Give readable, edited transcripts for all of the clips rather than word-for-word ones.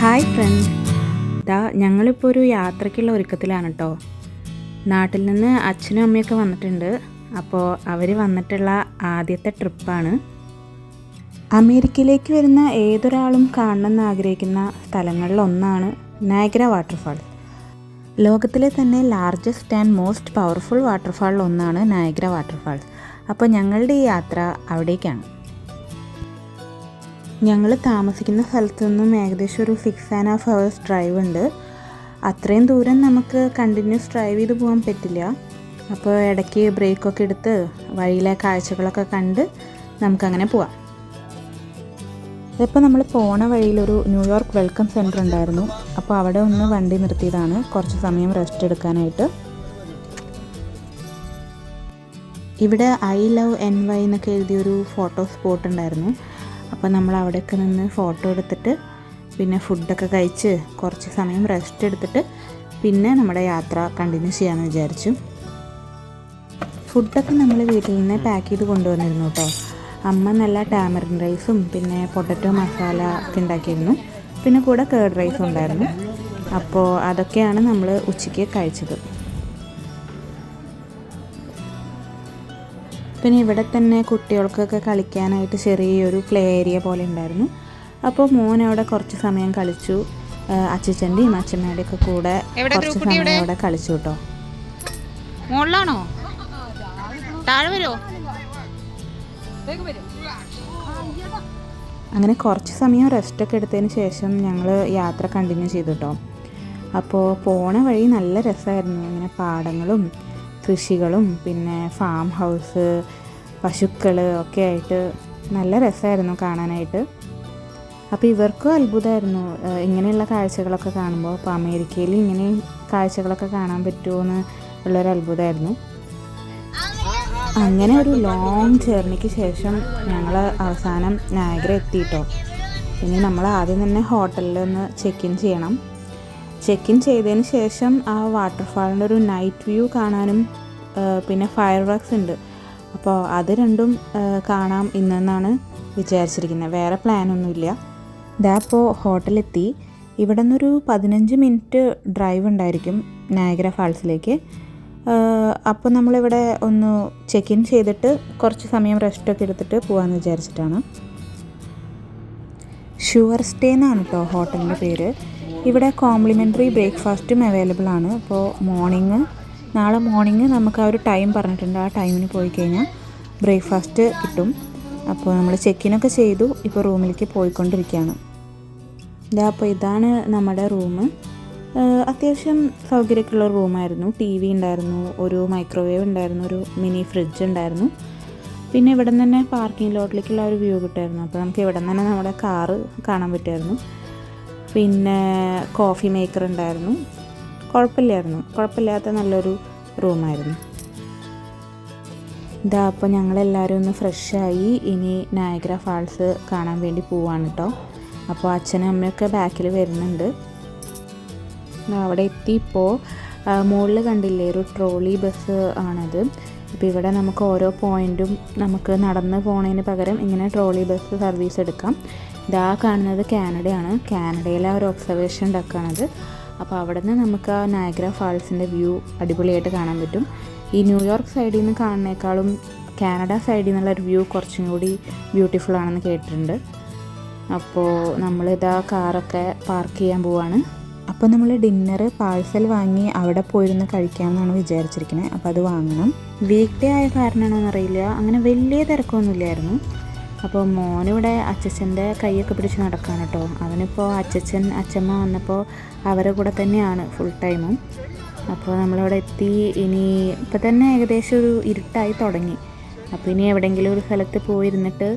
Hi friends, ഞങ്ങളിപ്പോൾ ഒരു യാത്രയ്ക്കുള്ള ഒരുക്കത്തിലാണ് കേട്ടോ. നാട്ടിൽ നിന്ന് അച്ഛനും അമ്മയൊക്കെ വന്നിട്ടുണ്ട്. അപ്പോൾ അവർ വന്നിട്ടുള്ള ആദ്യത്തെ ട്രിപ്പാണ്. അമേരിക്കയിലേക്ക് വരുന്ന ഏതൊരാളും കാണണമെന്ന് ആഗ്രഹിക്കുന്ന സ്ഥലങ്ങളിലൊന്നാണ് നയഗ്ര വാട്ടർഫാൾ. ലോകത്തിലെ തന്നെ ലാർജസ്റ്റ് ആൻഡ് മോസ്റ്റ് പവർഫുൾ വാട്ടർഫാളിലൊന്നാണ് നയഗ്ര വാട്ടർഫാൾ. അപ്പോൾ ഞങ്ങളുടെ ഈ യാത്ര അവിടേക്കാണ്. ഞങ്ങൾ താമസിക്കുന്ന സ്ഥലത്തു നിന്നും ഏകദേശം ഒരു 6.5 hours ഡ്രൈവ് ഉണ്ട്. അത്രയും ദൂരം നമുക്ക് കണ്ടിന്യൂസ് ഡ്രൈവ് ചെയ്ത് പോകാൻ പറ്റില്ല. അപ്പോൾ ഇടയ്ക്ക് ബ്രേക്കൊക്കെ എടുത്ത് വഴിയിലെ കാഴ്ചകളൊക്കെ കണ്ട് നമുക്കങ്ങനെ പോവാം. ഇപ്പോൾ നമ്മൾ പോണ വഴിയിലൊരു ന്യൂയോർക്ക് വെൽക്കം സെൻറ്റർ ഉണ്ടായിരുന്നു. അപ്പോൾ അവിടെ ഒന്ന് വണ്ടി നിർത്തിയതാണ് കുറച്ച് സമയം റെസ്റ്റ് എടുക്കാനായിട്ട്. ഇവിടെ ഐ ലവ് NY എന്നൊക്കെ എഴുതിയൊരു ഫോട്ടോ സ്പോട്ട് ഉണ്ടായിരുന്നു. അപ്പോൾ നമ്മൾ അവിടെയൊക്കെ നിന്ന് ഫോട്ടോ എടുത്തിട്ട് പിന്നെ ഫുഡൊക്കെ കഴിച്ച് കുറച്ച് സമയം റെസ്റ്റ് എടുത്തിട്ട് പിന്നെ നമ്മുടെ യാത്ര കണ്ടിന്യൂ ചെയ്യാമെന്ന് വിചാരിച്ചു. ഫുഡൊക്കെ നമ്മൾ വീട്ടിൽ നിന്ന് പാക്ക് ചെയ്ത് കൊണ്ടുവന്നിരുന്നു കേട്ടോ. അമ്മ നല്ല ടാമറിൻ റൈസും പിന്നെ പൊട്ടറ്റോ മസാല ഒക്കെ ഉണ്ടാക്കിയിരുന്നു. പിന്നെ കൂടെ കേർഡ് റൈസും ഉണ്ടായിരുന്നു. അപ്പോൾ അതൊക്കെയാണ് നമ്മൾ ഉച്ചയ്ക്ക് കഴിച്ചത്. പിന്നെ ഇവിടെ തന്നെ കുട്ടികൾക്കൊക്കെ കളിക്കാനായിട്ട് ചെറിയൊരു പ്ലേ ഏരിയ പോലെ ഉണ്ടായിരുന്നു. അപ്പോൾ മോൻ അവിടെ കുറച്ച് സമയം കളിച്ചു. അച്ഛൻ്റെയും അച്ഛമ്മയുടെയും ഒക്കെ കൂടെ കുറച്ച് സമയം അവിടെ കളിച്ചു കേട്ടോ. മുകളിലാണോ? താഴെ വരുമോ? അങ്ങനെ കുറച്ച് സമയം റെസ്റ്റൊക്കെ എടുത്തതിന് ശേഷം ഞങ്ങൾ യാത്ര കണ്ടിന്യൂ ചെയ്തു കേട്ടോ. അപ്പോൾ പോണ വഴി നല്ല രസമായിരുന്നു. ഇങ്ങനെ പാടങ്ങളും കൃഷികളും പിന്നെ ഫാം ഹൗസ്, പശുക്കൾ ഒക്കെ ആയിട്ട് നല്ല രസമായിരുന്നു കാണാനായിട്ട്. അപ്പോൾ ഇവർക്കും അത്ഭുതമായിരുന്നു ഇങ്ങനെയുള്ള കാഴ്ചകളൊക്കെ കാണുമ്പോൾ. അപ്പോൾ അമേരിക്കയിൽ ഇങ്ങനെ കാഴ്ചകളൊക്കെ കാണാൻ പറ്റുമോ എന്ന് ഉള്ളൊരു അത്ഭുതമായിരുന്നു. അങ്ങനെ ഒരു ലോങ് ജേർണിക്ക് ശേഷം ഞങ്ങൾ അവസാനം നയഗ്ര എത്തിയിട്ടോ. ഇനി നമ്മൾ ആദ്യം തന്നെ ഹോട്ടലിൽ ഒന്ന് ചെക്ക് ഇൻ ചെയ്യണം. ചെക്ക് ഇൻ ചെയ്തതിന് ശേഷം ആ വാട്ടർഫാളിൻ്റെ ഒരു നൈറ്റ് വ്യൂ കാണാനും പിന്നെ ഫയർ വർക്ക്സ് ഉണ്ട്. അപ്പോൾ അത് രണ്ടും കാണാം ഇന്നെന്നാണ് വിചാരിച്ചിരിക്കുന്നത്. വേറെ പ്ലാനൊന്നുമില്ല. ഇപ്പോൾ ഹോട്ടലെത്തി. ഇവിടെ നിന്നൊരു 15 മിനിറ്റ് ഡ്രൈവ് ഉണ്ടായിരിക്കും നയഗ്ര ഫാൾസിലേക്ക്. അപ്പോൾ നമ്മളിവിടെ ഒന്ന് ചെക്ക് ഇൻ ചെയ്തിട്ട് കുറച്ച് സമയം റെസ്റ്റൊക്കെ എടുത്തിട്ട് പോകാമെന്ന് വിചാരിച്ചിട്ടാണ്. ഷുവർ സ്റ്റേ എന്നാണ് കേട്ടോ ഹോട്ടലിൻ്റെ പേര്. ഇവിടെ കോംപ്ലിമെൻ്ററി ബ്രേക്ക്ഫാസ്റ്റും അവൈലബിൾ ആണ്. അപ്പോൾ നാളെ മോർണിംഗ് നമുക്ക് ആ ഒരു ടൈം പറഞ്ഞിട്ടുണ്ട്. ആ ടൈമിന് പോയി കഴിഞ്ഞാൽ ബ്രേക്ക്ഫാസ്റ്റ് കിട്ടും. അപ്പോൾ നമ്മൾ ചെക്കിനൊക്കെ ചെയ്തു. ഇപ്പോൾ റൂമിലേക്ക് പോയിക്കൊണ്ടിരിക്കുകയാണ്. അപ്പോൾ ഇതാണ് നമ്മുടെ റൂം. അത്യാവശ്യം സൗകര്യമൊക്കെയുള്ള റൂമായിരുന്നു. TV ഉണ്ടായിരുന്നു, ഒരു മൈക്രോവേവ് ഉണ്ടായിരുന്നു, ഒരു മിനി ഫ്രിഡ്ജ് ഉണ്ടായിരുന്നു. പിന്നെ ഇവിടെ നിന്ന് തന്നെ പാർക്കിംഗ് ലോട്ടിലേക്കുള്ള ഒരു വ്യൂ കിട്ടുമായിരുന്നു. അപ്പോൾ നമുക്ക് ഇവിടെ നിന്ന് തന്നെ നമ്മുടെ കാറ് കാണാൻ പറ്റുമായിരുന്നു. പിന്നെ കോഫി മേക്കർ ഉണ്ടായിരുന്നു. കുഴപ്പമില്ലാത്ത നല്ലൊരു റൂമായിരുന്നു. അപ്പോൾ ഞങ്ങളെല്ലാവരും ഒന്ന് ഫ്രഷായി ഇനി നയഗ്ര ഫാൾസ് കാണാൻ വേണ്ടി പോവാണ് കേട്ടോ. അപ്പോൾ അച്ഛനും അമ്മയൊക്കെ ബാക്കിൽ വരുന്നുണ്ട്. അവിടെ എത്തി. ഇപ്പോൾ മുകളിൽ കണ്ടില്ലേ ഒരു ട്രോളി ബസ് ആണത്. ഇപ്പോൾ ഇവിടെ നമുക്ക് ഓരോ പോയിൻറ്റും നമുക്ക് നടന്ന് പോകുന്നതിന് പകരം ഇങ്ങനെ ട്രോളി ബസ് സർവീസ് എടുക്കാം. കാണുന്നത് കാനഡയാണ്. കാനഡയിലെ ഒരു ഒബ്സർവേഷൻ ഡെക്കാണത്. അപ്പോൾ അവിടെ നിന്ന് നമുക്ക് ആ നയഗ്ര ഫാൾസിൻ്റെ വ്യൂ അടിപൊളിയായിട്ട് കാണാൻ പറ്റും. ഈ ന്യൂയോർക്ക് സൈഡിൽ നിന്ന് കാണുന്നേക്കാളും കാനഡ സൈഡിൽ നിന്നുള്ളൊരു വ്യൂ കുറച്ചും കൂടി ബ്യൂട്ടിഫുൾ ആണെന്ന് കേട്ടിട്ടുണ്ട്. അപ്പോൾ കാറൊക്കെ പാർക്ക് ചെയ്യാൻ പോവാണ്. അപ്പോൾ നമ്മൾ ഡിന്നർ പാഴ്സൽ വാങ്ങി അവിടെ പോയിരുന്ന് കഴിക്കാമെന്നാണ് വിചാരിച്ചിരിക്കുന്നത്. അപ്പോൾ അത് വാങ്ങണം. വീക്ക് ഡേ ആയ കാരണമാണോന്ന് അറിയില്ല, അങ്ങനെ വലിയ തിരക്കൊന്നുമില്ലായിരുന്നു. അപ്പോൾ മോനിവിടെ അച്ഛൻ്റെ കൈയൊക്കെ പിടിച്ച് നടക്കാണ് കേട്ടോ. അവനിപ്പോൾ അച്ഛമ്മ വന്നപ്പോൾ അവരുടെ കൂടെ തന്നെയാണ് ഫുൾ ടൈമും. അപ്പോൾ നമ്മളവിടെ എത്തി. ഇനി ഇപ്പം തന്നെ ഏകദേശം ഒരു ഇരുട്ടായി തുടങ്ങി. അപ്പോൾ ഇനി എവിടെയെങ്കിലും ഒരു സ്ഥലത്ത് പോയിരുന്നിട്ട്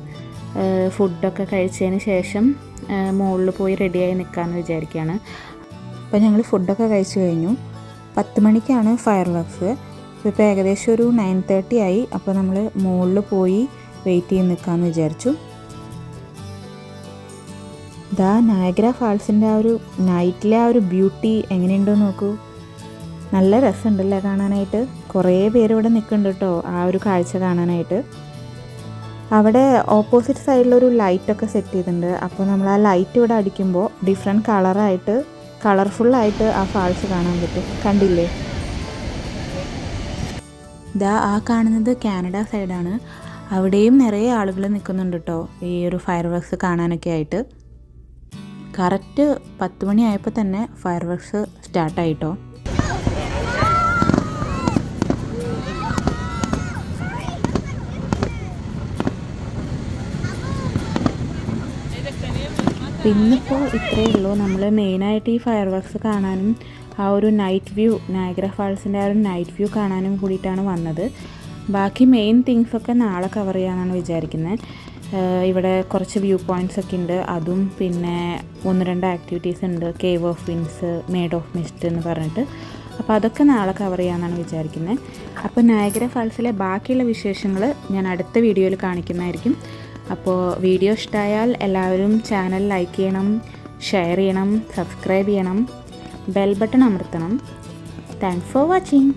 ഫുഡൊക്കെ കഴിച്ചതിന് ശേഷം മുകളിൽ പോയി റെഡിയായി നിൽക്കാമെന്ന് വിചാരിക്കുകയാണ്. അപ്പോൾ ഞങ്ങൾ ഫുഡൊക്കെ കഴിച്ച് കഴിഞ്ഞു. 10 മണിക്കാണ് ഫയർ വർക്ക്സ്. ഇപ്പോൾ ഏകദേശം ഒരു 9:30 ആയി. അപ്പോൾ നമ്മൾ മുകളിൽ പോയി വെയിറ്റ് ചെയ്ത് നിൽക്കാമെന്ന് വിചാരിച്ചു. നയഗ്ര ഫാൾസിൻ്റെ ആ ഒരു നൈറ്റിലെ ആ ഒരു ബ്യൂട്ടി എങ്ങനെയുണ്ടെന്ന് നോക്കൂ. നല്ല രസമുണ്ടല്ലേ കാണാനായിട്ട്. കുറേ പേര് ഇവിടെ നിൽക്കുന്നുണ്ട് കേട്ടോ ആ ഒരു കാഴ്ച കാണാനായിട്ട്. അവിടെ ഓപ്പോസിറ്റ് സൈഡിലൊരു ലൈറ്റൊക്കെ സെറ്റ് ചെയ്തിട്ടുണ്ട്. അപ്പോൾ നമ്മൾ ആ ലൈറ്റ് ഇവിടെ അടിക്കുമ്പോൾ ഡിഫറെൻറ്റ് കളറായിട്ട് കളർഫുള്ളായിട്ട് ആ ഫാൾസ് കാണാൻ പറ്റും. കണ്ടില്ലേ? ഇതാ ആ കാണുന്നത് കാനഡ സൈഡാണ്. അവിടെയും നിറയെ ആളുകൾ നിൽക്കുന്നുണ്ട് കേട്ടോ, ഈ ഒരു ഫയർ വർക്ക്സ് കാണാനൊക്കെ ആയിട്ട്. കറക്റ്റ് 10 മണിയായപ്പോൾ തന്നെ ഫയർ വർക്ക്സ് സ്റ്റാർട്ടായിട്ടോ. പിന്നിപ്പോൾ ഇത്രയേ ഉള്ളൂ. നമ്മൾ മെയിനായിട്ട് ഈ ഫയർ വർക്ക്സ് കാണാനും ആ ഒരു നൈറ്റ് വ്യൂ, നയാഗ്ര ഫാൾസിൻ്റെ ആ ഒരു നൈറ്റ് വ്യൂ കാണാനും കൂടിയിട്ടാണ് വന്നത്. ബാക്കി മെയിൻ തിങ്സൊക്കെ നാളെ കവർ ചെയ്യാമെന്നാണ് വിചാരിക്കുന്നത്. ഇവിടെ കുറച്ച് വ്യൂ പോയിൻറ്റ്സ് ഒക്കെ ഉണ്ട്, അതും പിന്നെ 1-2 ആക്ടിവിറ്റീസ് ഉണ്ട്, cave of winds, made of mist എന്ന് പറഞ്ഞിട്ട്. അപ്പോൾ അതൊക്കെ നാളെ കവർ ചെയ്യാമെന്നാണ് വിചാരിക്കുന്നത്. അപ്പോൾ നയാഗ്ര ഫാൾസിലെ ബാക്കിയുള്ള വിശേഷങ്ങൾ ഞാൻ അടുത്ത വീഡിയോയിൽ കാണിക്കുന്നതായിരിക്കും. അപ്പോൾ വീഡിയോ ഇഷ്ടമായാൽ എല്ലാവരും ചാനൽ ലൈക്ക് ചെയ്യണം, ഷെയർ ചെയ്യണം, സബ്സ്ക്രൈബ് ചെയ്യണം, ബെൽ ബട്ടൺ അമർത്തണം. Thanks for watching.